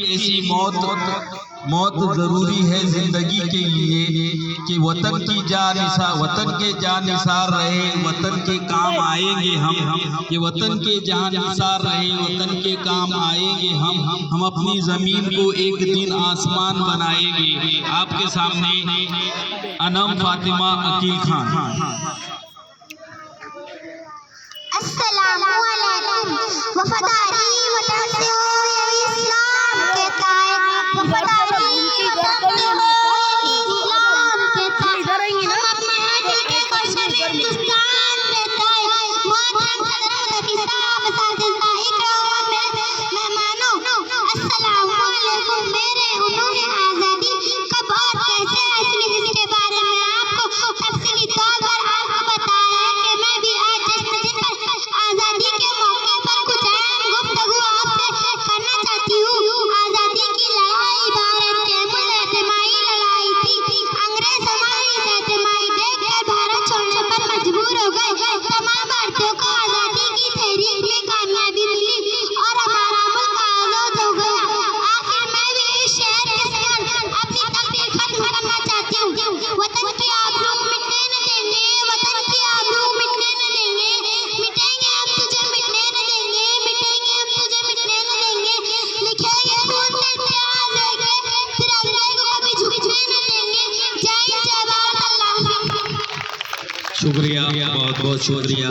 ऐसी मौत जरूरी है जिंदगी के लिए कि वतन की वतन के जानिसार रहे, वतन के काम आएंगे हम। ये वतन के जानिसार रहे, वतन के काम आएंगे हम अपनी जमीन को एक दिन आसमान बनाएंगे। आपके सामने अनम फातिमा अकील खान। अस्सलामु अलैकुम। वफादारी वतन से हो ये इस्लाम कहता है, वफादारी वतन से हो ये इस्लाम कहता है। हम अपने दिल के गुलशन हिंदुस्तान रहता है। मोहतरम सदर मुल्क इस्लाम असातिज़ा इकराम मेहमानों, अस्सलामु अलैकुम। मेरे उन्होंने आज़ादी कब और कैसे हासिल की इसके बारे में आपको तफसीली तौर पर आपको बताया है कि मैं भी आज आजादी के मौके पर कुछ अहम गुफ्तगू आपसे करना चाहती हूँ। आजादी की लड़ाई भारत के मुल्क-ए-तिमाही लड़ाई थी। अंग्रेज हमारी एहतिमाई देखकर भारत छोड़ने पर मजबूर हो गए। तमाम भारतीयों को आजादी की तहरीक में कामयाबी मिली और हमारा मुल्क आजाद हो गया। आखिर मैं भी इस शहर के समान अपनी तकदीर खत्म करना चाहती हूँ। वतन की आबरू मिटने न देंगे, वतन की आबरू मिटने न देंगे। मिटेंगे हम तुझे मिटने न देंगे, मिटेंगे हम तुझे मिटने न देंगे। लिखेंगे खून के इतिहास लेके, तिरंगे को कभी झुकने न देंगे। जय हिंद, जय भारत, अल्लाह। शुक्रिया, बहुत बहुत शुक्रिया।